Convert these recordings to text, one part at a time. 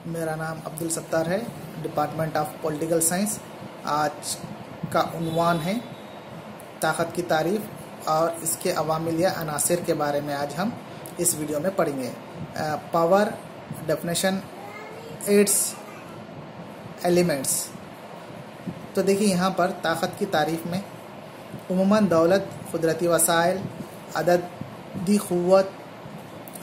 मेरा नाम अब्दुल सत्तार है, डिपार्टमेंट ऑफ पॉलिटिकल साइंस। आज का उन्वान है ताकत की तारीफ और इसके अवामिल या अनासिर के बारे में आज हम इस वीडियो में पढ़ेंगे। Power definition, it's elements. तो देखिए यहाँ पर ताकत की तारीफ में उमूमन दौलत, कुदरती वसाइल, अददी क़ुव्वत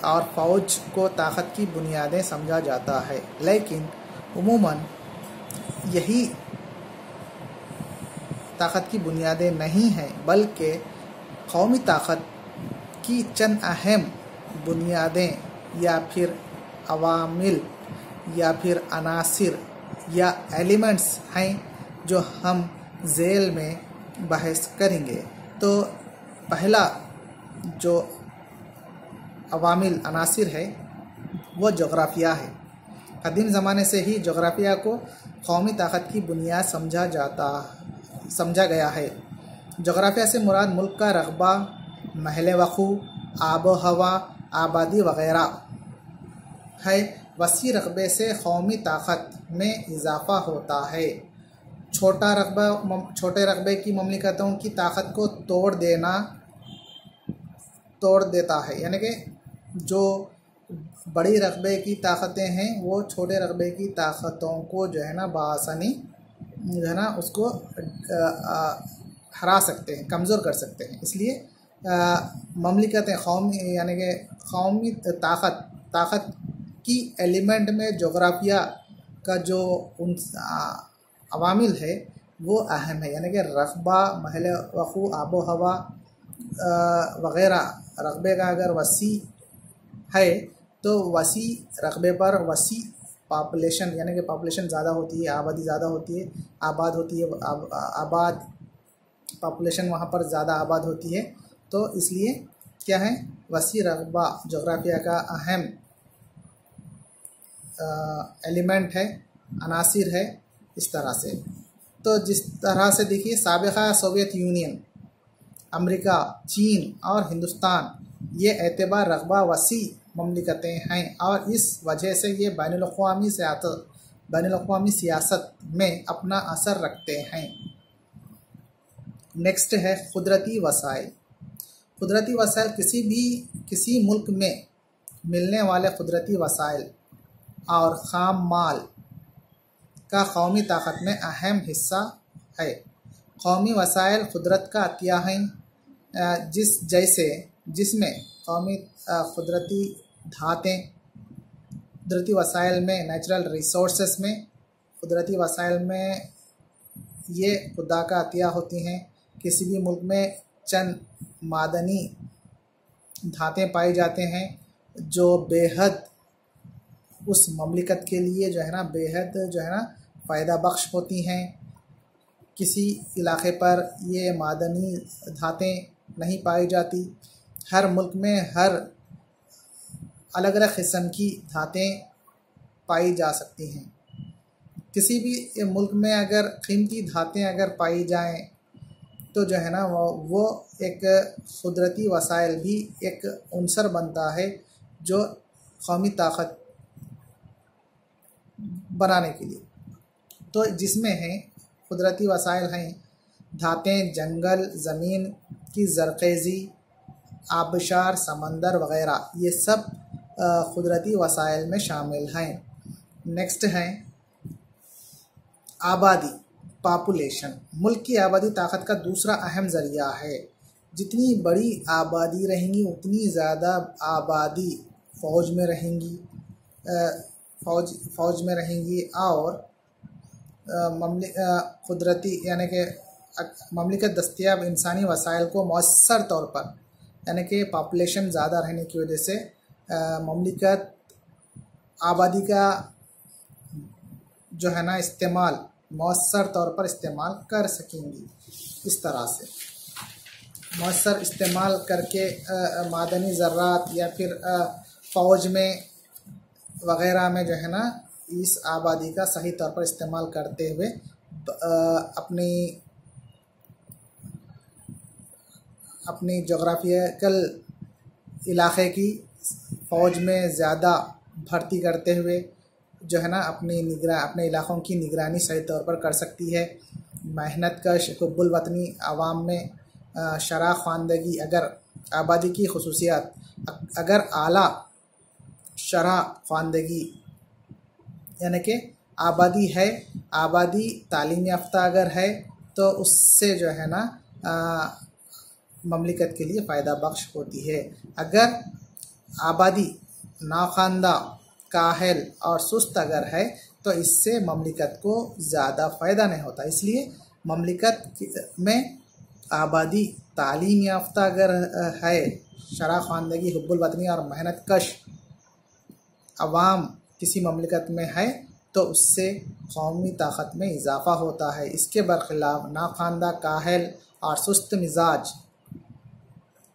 और फ़ौज को ताकत की बुनियादें समझा जाता है, लेकिन उमूमन यही ताकत की बुनियादें नहीं हैं, बल्कि कौमी ताकत की चंद अहम बुनियादें या फिर अवामिल या फिर अनासिर या एलिमेंट्स हैं जो हम झेल में बहस करेंगे। तो पहला जो अवामिल अनासिर है वो जोग्राफिया है। कदीम ज़माने से ही जोग्राफिया को कौमी ताकत की बुनियाद समझा गया है। जोग्राफिया से मुराद मुल्क का रकबा, महल वक़ू, आब व हवा, आबादी वगैरह है। वसी रकबे से कौमी ताकत में इजाफ़ा होता है। छोटे रकबे की ममलिकतों की ताकत को तोड़ देता है, यानी कि जो बड़ी रकबे की ताकतें हैं वो छोटे रकबे की ताकतों को जो है ना बआसानी जो है ना उसको हरा सकते हैं, कमज़ोर कर सकते हैं। इसलिए ममलिकतें कौमी यानी कि कौमी ताकत की एलिमेंट में जोग्राफिया का जो उन अवामिल है वो अहम है, यानी कि रकबा, महल वक़ू, आबो हवा वग़ैरह। रकबे का अगर वसी है तो वसी रकबे पर वसी पॉपुलेशन, यानी कि पॉपुलेशन ज़्यादा होती है, आबादी ज़्यादा होती है, आबाद पॉपुलेशन वहाँ पर ज़्यादा आबाद होती है। तो इसलिए क्या है, वसी रकबा जोग्राफिया का अहम एलिमेंट है, अनासिर है। इस तरह से तो जिस तरह से देखिए साबिक़ा सोवियत यूनियन, अमेरिका, चीन और हिंदुस्तान ये एतबार रकबा वसी ममलिकतें हैं और इस वजह से ये बैनुल-अक़वामी सियासत में अपना असर रखते हैं। नेक्स्ट है कुदरती वसाइल। कुदरती वसाइल किसी मुल्क में मिलने वाले कुदरती वसाइल और ख़ाम माल का कौमी ताकत में अहम हिस्सा है। कौमी वसाइल कुदरत का अतिया हैं, जिसमें कौमी कुदरती धातें, कुदरती वसाइल में नेचुरल रिसोर्सेस में, कुदरती वसाइल में ये खुदा का अतिया होती हैं। किसी भी मुल्क में चंद मादनी धातें पाई जाते हैं जो बेहद उस ममलिकत के लिए जो है ना बेहद जो है ना फ़ायदा बख्श होती हैं। किसी इलाक़े पर ये मादनी धातें नहीं पाई जाती। हर मुल्क में हर अलग अलग किस्म की धातें पाई जा सकती हैं। किसी भी मुल्क में अगर कीमती धातें अगर पाई जाएं तो जो है ना वो एक कुदरती वसाइल भी एक उनसर बनता है जो कौमी ताकत बनाने के लिए। तो जिसमें हैं कुदरती वसाइल हैं धातें, जंगल, ज़मीन की ज़रख़ेज़ी, आबशार, समंदर वग़ैरह, ये सब कुदरती वसाइल में शामिल हैं। नेक्स्ट हैं आबादी, पॉपुलेशन। मुल्क की आबादी ताकत का दूसरा अहम ज़रिया है। जितनी बड़ी आबादी रहेंगी उतनी ज़्यादा आबादी फ़ौज में रहेंगी और कुदरती यानी कि ममलिकत दस्तयाब इंसानी वसाइल को मौसर तौर पर, यानी कि पॉपुलेशन ज़्यादा रहने की वजह से ममलिकत आबादी का जो है ना इस्तेमाल मौसर तौर पर इस्तेमाल कर सकेंगी। इस तरह से मौसर इस्तेमाल करके मादनी ज़र्रात या फिर फ़ौज में वग़ैरह में जो है ना इस आबादी का सही तौर पर इस्तेमाल करते हुए अपनी जोग्राफिकल इलाक़े की फ़ौज में ज़्यादा भर्ती करते हुए जो है ना अपने इलाक़ों की निगरानी सही तौर पर कर सकती है। मेहनत कश हुब्बुल वतनी आवाम में शरह ख़वानदगी, अगर आबादी की खसूसियात, अगर आला शरह ख़वानदगी यानी कि आबादी है, आबादी तालीम याफ्ता अगर है तो उससे जो है ना ममलिकत के लिए फ़ायदा बख्श होती है। अगर आबादी नाख़वानदा, काहिल और सुस्त अगर है तो इससे ममलिकत को ज़्यादा फ़ायदा नहीं होता। इसलिए ममलिकत में आबादी तालीम याफ्ता अगर है, शरह ख़वानदगी, हुब्बुल वतनी और मेहनत कश अवाम किसी ममलिकत में है तो उससे कौमी ताकत में इजाफ़ा होता है। इसके बरखिलाफ़ नाख़वानदा, काहिल और सुस्त मिजाज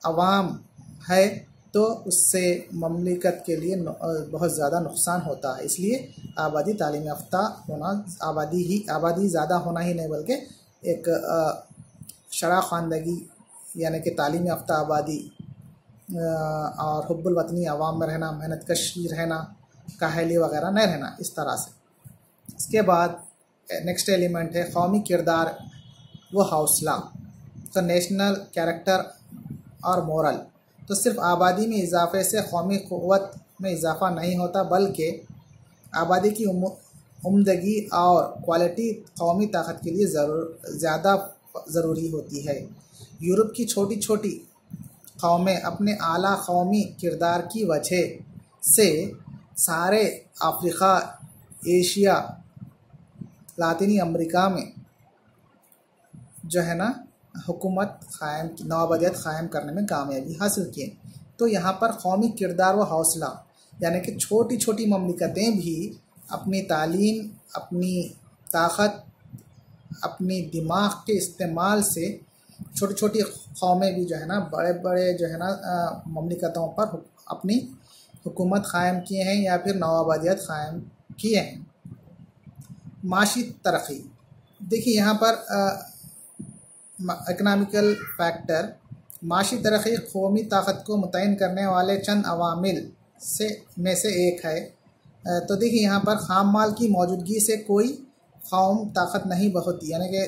अवाम है तो उससे ममलिकत के लिए बहुत ज़्यादा नुकसान होता है। इसलिए आबादी तालीम याफ्ता होना, आबादी ज़्यादा होना ही नहीं बल्कि एक शरह ख़वानदगी यानी कि तालीम याफ्ता आबादी और हुब्बुल वतनी अवाम में रहना, मेहनत कश रहना, काहिली वगैरह नहीं रहना, इस तरह से। इसके बाद नेक्स्ट एलिमेंट है कौमी किरदार व हौसला। तो नेशनल कैरेक्टर और मोरल। तो सिर्फ आबादी में इजाफ़े से कौमी क़ुव्वत में इजाफ़ा नहीं होता बल्कि आबादी की उम्दगी और क्वालिटी कौमी ताकत के लिए ज़्यादा ज़रूरी होती है। यूरोप की छोटी छोटी कौमें अपने आला कौमी किरदार की वजह से सारे अफ्रीका, एशिया, लातिनी अमेरिका में जो है ना हुकूमत क़ायम, नवाबदियत क़ायम करने में कामयाबी हासिल किए। तो यहाँ पर कौमी किरदार व हौसला यानी कि छोटी छोटी ममलिकतें भी अपनी तालीम, अपनी ताकत, अपनी दिमाग के इस्तेमाल से, छोटी छोटी कौमें भी जो है ना बड़े बड़े जो है ना ममलिकतों पर अपनी हुकूमत क़ायम किए हैं या फिर नवाबदियत क़ायम किए हैं। माशी तरक्की। देखिए यहाँ पर इकनॉमिकल फैक्टर, माशी तरक्की कौमी ताकत को मुतय्यन करने वाले चंद अवामिल में से एक है। तो देखिए यहाँ पर ख़ाम माल की मौजूदगी से कोई कौम ताकत नहीं बढ़ती, यानी कि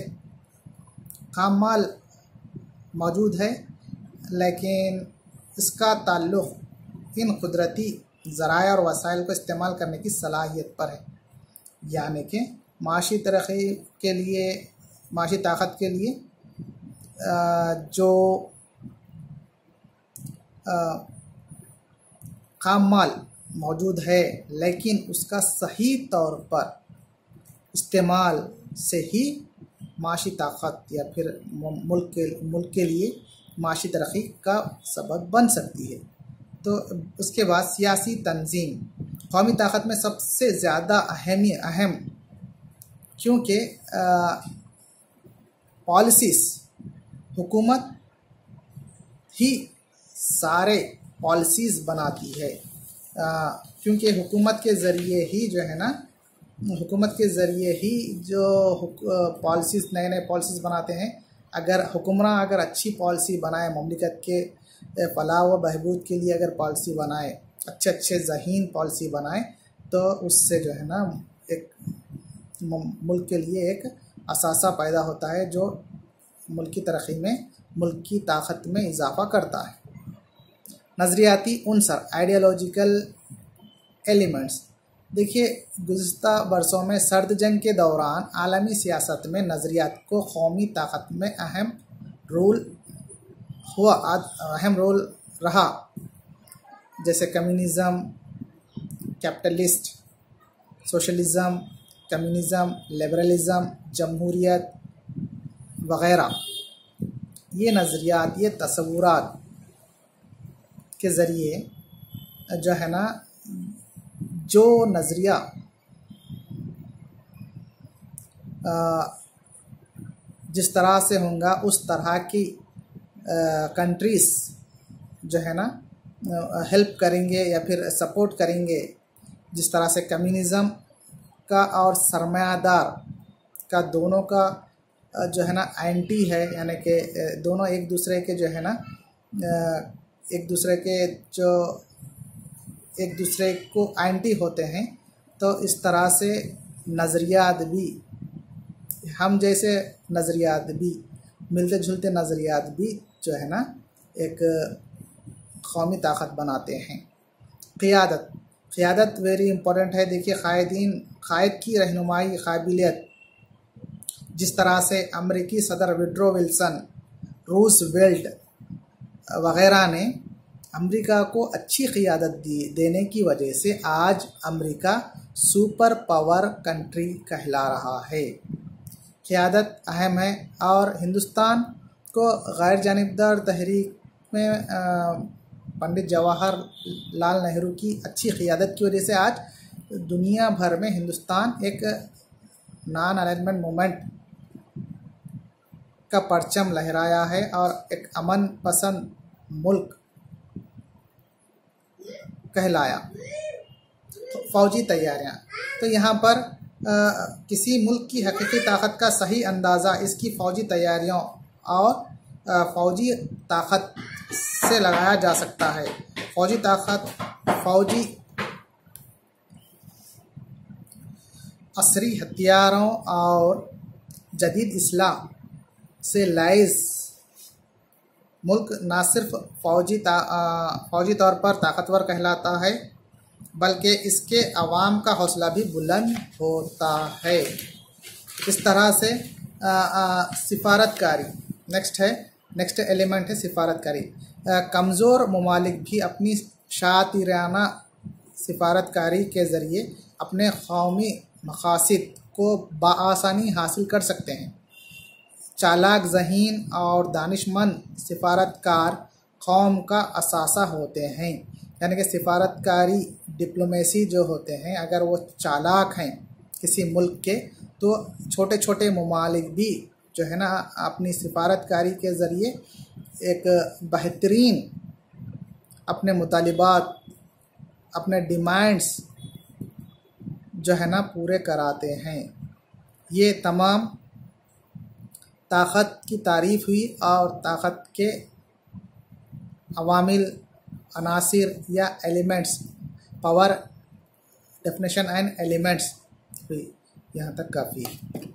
ख़ाम माल मौजूद है लेकिन इसका ताल्लुक़ इन कुदरती ज़राया और वसाइल को इस्तेमाल करने की सलाहियत पर है। यानी कि माशी तरक्की के लिए, माशी ताकत के लिए जो ख़ाम माल मौजूद है लेकिन उसका सही तौर पर इस्तेमाल से ही माशी ताकत या फिर मुल्क के लिए माशी तरक्की का सबब बन सकती है। तो उसके बाद सियासी तंजीम कौमी ताकत में सबसे ज़्यादा अहम, क्योंकि पॉलिसीज़, हुकूमत ही सारे पॉलिसीज़ बनाती है, क्योंकि हुकूमत के ज़रिए ही जो है ना, हुकूमत के ज़रिए ही जो पॉलिसीज़, नए नए पॉलिसीज़ बनाते हैं। अगर हुक्मरान अगर अच्छी पॉलिसी बनाए, ममलिकत के फलाह व बहबूद के लिए अगर पॉलिसी बनाए, अच्छे ज़हीन पॉलिसी बनाए तो उससे जो है ना एक मुल्क के लिए एक असासा पैदा होता है जो मुल्क की तरक्की में, मुल्क की ताकत में इजाफ़ा करता है। नज़रियाती उनसर, आइडियोलॉजिकल एलिमेंट्स। देखिए गुज़िश्ता बरसों में सर्द जंग के दौरान आलमी सियासत में नज़रियात को कौमी ताकत में अहम रोल रहा, जैसे communism, capitalist, socialism, communism, liberalism, जमहूरियत वग़ैरह। ये नज़रियात, ये तसव्वुरात के ज़रिए जो है ना, जो नज़रिया जिस तरह से होगा उस तरह की कंट्रीज़ जो है ना हेल्प करेंगे या फिर सपोर्ट करेंगे। जिस तरह से कम्युनिज़म का और सरमायादार का दोनों का जो है ना एंटी है, यानी कि दोनों एक दूसरे के जो है ना एक दूसरे को एंटी होते हैं। तो इस तरह से नज़रियात भी, हम जैसे नज़रियात भी, मिलते जुलते नज़रियात भी जो है ना एक कौमी ताकत बनाते हैं। क़ियादत, क़ियादत वेरी इम्पोर्टेंट है। देखिए क़ायद की रहनुमाई काबिलियत, जिस तरह से अमेरिकी सदर वुडरो विल्सन, रूज़वेल्ट वग़ैरह ने अमेरिका को अच्छी क़ियादत देने की वजह से आज अमेरिका सुपर पावर कंट्री कहला रहा है। क़ियादत अहम है और हिंदुस्तान को गैर जानिबदार तहरीक में पंडित जवाहरलाल नेहरू की अच्छी क़ियादत की वजह से आज दुनिया भर में हिंदुस्तान एक नॉन अलाइनमेंट मूवमेंट का परचम लहराया है और एक अमन पसंद मुल्क कहलाया। फ़ौजी तैयारियां, तो यहाँ पर किसी मुल्क की हकीकी ताकत का सही अंदाज़ा इसकी फ़ौजी तैयारियों और फ़ौजी ताकत से लगाया जा सकता है। फ़ौजी ताकत, फ़ौजी असरी हथियारों और जदीद इस्लाह से लैस मुल्क न सिर्फ फ़ौजी तौर पर ताकतवर कहलाता है बल्कि इसके अवाम का हौसला भी बुलंद होता है। इस तरह से सिफारतकारी नेक्स्ट एलिमेंट है सिफारतकारी। कमज़ोर ममालिक भी अपनी शातिराना सिफारतकारी के ज़रिए अपने कौमी मक़ासिद को बआसानी हासिल कर सकते हैं। चालाक, ज़हीन और दानिशमंद सिफारतकार कौम का असासा होते हैं। यानी कि सिफारतकारी डिप्लोमेसी जो होते हैं, अगर वो चालाक हैं किसी मुल्क के, तो छोटे छोटे ममालिक भी जो है ना अपनी सिफारतकारी के ज़रिए एक बेहतरीन अपने मुतालिबात, अपने डिमांड्स जो है ना पूरे कराते हैं। ये तमाम ताकत की तारीफ़ हुई और ताकत के अवामिल, अनासिर या elements, power definition and elements हुई। यहाँ तक काफ़ी है।